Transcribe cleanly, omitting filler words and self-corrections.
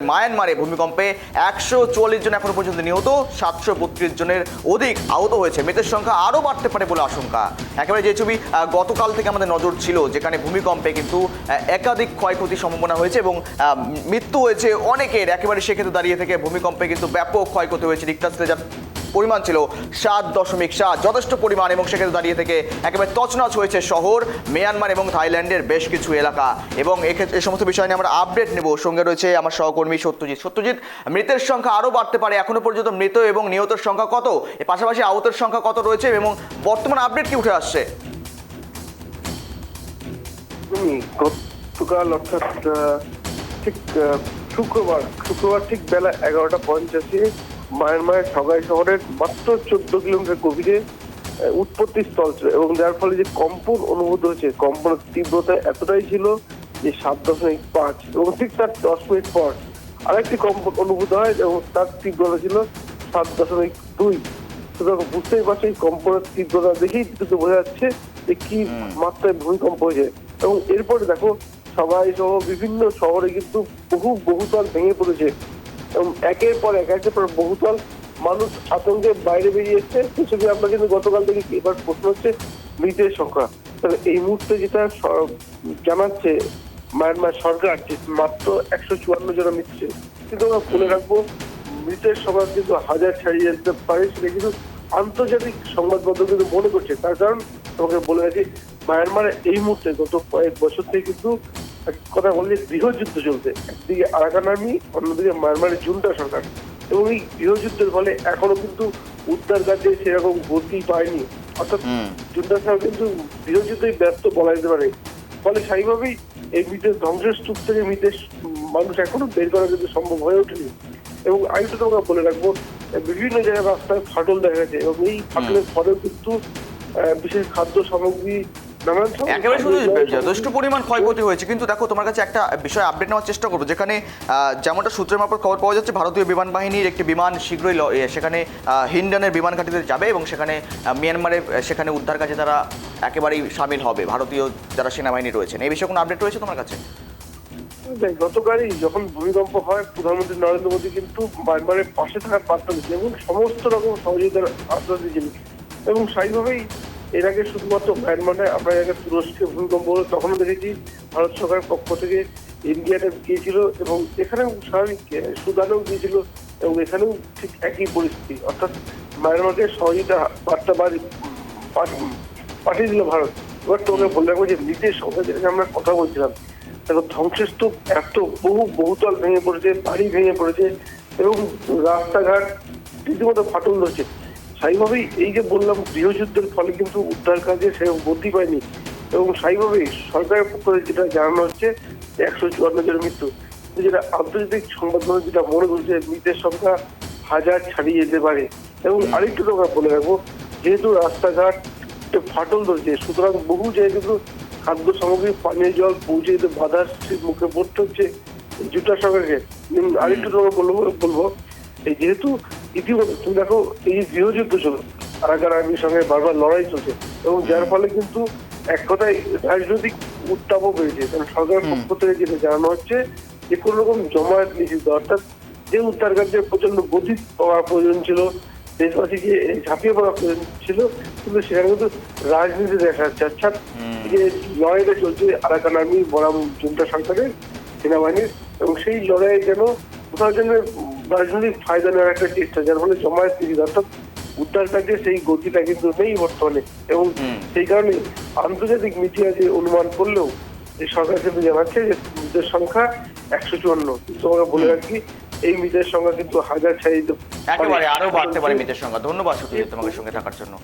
মায়ানমারে ভূমিকম্পে 144 জন এখনো পর্যন্ত নিহত, 732 জনের অধিক আহত হয়েছে। মৃতের সংখ্যা আরও বাড়তে পারে বলে আশঙ্কা। একেবারে যে ছবি গতকাল থেকে আমাদের নজর ছিল, যেখানে ভূমিকম্পে কিন্তু একাধিক ক্ষয়ক্ষতির সম্ভাবনা হয়েছে এবং মৃত্যু হয়েছে অনেকের। একেবারে সেক্ষেত্রে দাঁড়িয়ে থেকে ভূমিকম্পে কিন্তু ব্যাপক ক্ষয়ক্ষতি হয়েছে। রিক্টার স্কেলে যার পরিমাণ ছিল 7.7, যথেষ্ট পরিমাণ, এবং সেক্ষেত্রে দাঁড়িয়ে থেকে একেবারে তছনছ হয়েছে শহর, মিয়ানমার এবং থাইল্যান্ডের বেশ কিছু এলাকা। এবং এই সমস্ত বিষয় নিয়ে আমরা আপডেট নেব। সঙ্গে রয়েছে আমার সহকর্মী সত্যজিৎ। মৃতের সংখ্যা আরও বাড়তে পারে, এখনো পর্যন্ত মৃত এবং নিহতের সংখ্যা কত, এর পাশাপাশি আহতের সংখ্যা কত রয়েছে এবং বর্তমান আপডেট কি উঠে আসছে? গতকাল অর্থাৎ ঠিক শুক্রবার ঠিক বেলা 11:50 মায়ানমারের সগাই শহরের মাত্র 14 কিলোমিটার গভীরে উৎপত্তি স্থল ছিল, এবং যার ফলে যে কম্পন অনুভূত হয়েছে, কম্পনের তীব্রতা এতটাই ছিল যে 7.5, এবং ঠিক তার 10 মিনিট পর আরেকটি কম্পন অনুভূত হয় এবং তার তীব্রতা ছিল 7.2। সুতরাং বুঝতেই পারছি এই কম্পনের তীব্রতা দেখেই কিন্তু বোঝা যাচ্ছে যে কি মাত্রায় ভূমিকম্প হয়েছে। এবং এরপরে দেখো সবাই সহ বিভিন্ন শহরে কিন্তু বহুতল ভেঙে পড়েছে, এবং একের পর বহুতল মানুষ আতঙ্কের বাইরে বেরিয়ে এসছে। সেসব আমরা কিন্তু গতকাল থেকে এবার প্রশ্ন হচ্ছে মৃতের সংখ্যা। তবে এই মুহূর্তে যেটা জানাচ্ছে মায়ানমার সরকার, মাত্র 154 জন মৃত্যু, কিন্তু আমরা বলে রাখবো মৃতের সংখ্যা কিন্তু হাজার ছাড়িয়ে যেতে পারে। সেটা কিন্তু আন্তর্জাতিক সংবাদপত্র কিন্তু মনে করছে। তার কারণ তোমাকে বলে রাখি, মায়ানমারে এই মুহূর্তে গত কয়েক বছর থেকে কিন্তু কথা বললে গৃহযুদ্ধ চলছে। একদিকে আরাকান আর্মি, অন্যদিকে মায়ানমারের জুন্টা সরকার, এবং এই গৃহযুদ্ধের ফলে এখনো কিন্তু উদ্ধার কাজে সেরকম গতি পায়নি। অর্থাৎ জুন্টা সরকার কিন্তু গৃহযুদ্ধেই ব্যস্ত বলা যেতে পারে। ফলে স্বাভাবিকভাবেই এই মৃতের ধ্বংসস্তূপ থেকে মৃতের মানুষ এখনো বের করা কিন্তু সম্ভব হয়ে ওঠেনি। এবং আরেকটা তোমাকে বলে রাখবো, বিভিন্ন জায়গায় রাস্তায় ফাটল দেখা গেছে, এবং এই ফাটলের ফলেও কিন্তু বিশেষ খাদ্য সামগ্রী একেবারে শুধু যথেষ্ট পরিমাণ ক্ষয়ক্ষতি হয়েছে। কিন্তু দেখো, তোমার কাছে একটা বিষয় আপডেট নেওয়ার চেষ্টা করবো, যেখানে যেমনটা সূত্রের মারফত খবর পাওয়া যাচ্ছে, ভারতীয় বিমান বাহিনীর একটি বিমান শীঘ্রই সেখানে হিন্ডনের বিমান ঘাঁটিতে যাবে এবং সেখানে মিয়ানমারে সেখানে উদ্ধার কাজে তারা একেবারেই সামিল হবে, ভারতীয় যারা সেনাবাহিনী রয়েছেন। এই বিষয়ে কোনো আপডেট রয়েছে তোমার কাছে? গতকালই যখন ভূমিকম্প হয়, প্রধানমন্ত্রী নরেন্দ্র মোদী কিন্তু মায়ানমারের পাশে থাকার বার্তা দিচ্ছেন এবং সমস্ত রকম সহযোগিতার আশ্বাস দিয়েছেন। এবং স্বাভাবিকভাবেই এর আগে শুধুমাত্র মায়ানমারে, আমরা এর আগে তুরস্কে ভূমিকম্প হলো তখনও দেখেছি ভারত সরকারের পক্ষ থেকে ইন্ডিয়াতে গিয়েছিল, এবং এখানেও স্বাভাবিক সুদানেও গিয়েছিল, এবং এখানেও ঠিক একই পরিস্থিতি। অর্থাৎ মায়ানমারকে সহযোগিতা বার্তা পাঠিয়ে দিল ভারত। এবার তোমাকে বলে রাখবো যে মৃতের সংখ্যা যেটা আমরা কথা বলছিলাম, দেখো ধ্বংসস্তূপ এত বহুতল ভেঙে পড়েছে, বাড়ি ভেঙে পড়েছে, এবং রাস্তাঘাট রীতিমতো ফাটল ধরছে। স্বাভাবিকভাবেই এই যে বললাম গৃহযুদ্ধের ফলে কিন্তু উদ্ধার কাজে সেরকম গতি পায়নি, এবং স্বাভাবিকভাবেই সরকারের পক্ষ থেকে যেটা জানানো হচ্ছে 154 জনের মৃত্যু। যেটা আন্তর্জাতিক সংবাদ মাধ্যম যেটা মনে করছে মৃতের সংখ্যা হাজার ছাড়িয়ে যেতে পারে। এবং আরেকটু তোমরা বলে রাখবো, যেহেতু রাস্তাঘাট ফাটল ধরছে, সুতরাং বহু জায়গায় কিন্তু খাদ্য সামগ্রী, পানীয় জল পৌঁছে যেতে বাধার মুখে পড়তে হচ্ছে জুটা সরকারকে। আরেকটু তোমাকে বলবো এই যেহেতু ইতিমধ্যে তুমি দেখো এই গৃহযুদ্ধ চলছে, আরাকান আর্মির সঙ্গে বারবার লড়াই চলছে, এবং যার ফলে কিন্তু এক কথায় রাজনৈতিক উত্তাপও বেড়েছে। কারণ সরকারের পক্ষ থেকে যেটা জানানো হচ্ছে যে কোন রকম জমায়েত নিষিদ্ধ, অর্থাৎ যে উদ্ধার কার্যের প্রচন্ড গতি পাওয়ার প্রয়োজন ছিল, দেশবাসীকে ঝাঁপিয়ে পড়া প্রয়োজন ছিল, কিন্তু সেখানে কিন্তু রাজনীতি দেখা যাচ্ছে। অর্থাৎ যে লড়াইটা চলছে আরাকান আর্মি বনাম জুন্টা সরকারের সেনাবাহিনীর, এবং সেই লড়াইয়ে যেন কোথাও যেন রাজনৈতিক ফায়দা নেওয়ার একটা চেষ্টা, যার ফলে জমায়েত নিষিদ্ধ, অর্থাৎ উদ্ধার কাজে সেই গতিটা কিন্তু নেই বর্তমানে। এবং সেই কারণে আন্তর্জাতিক মিডিয়া যে অনুমান করলেও এই সরকার কিন্তু জানাচ্ছে যে মৃতের সংখ্যা 154। তোমাকে বলে রাখি এই মৃতের সংখ্যা কিন্তু হাজার ছাড়িয়ে একেবারে আরো বাড়তে পারে মৃতের সংখ্যা। ধন্যবাদ সত্যজিৎ তোমাকে সঙ্গে থাকার জন্য।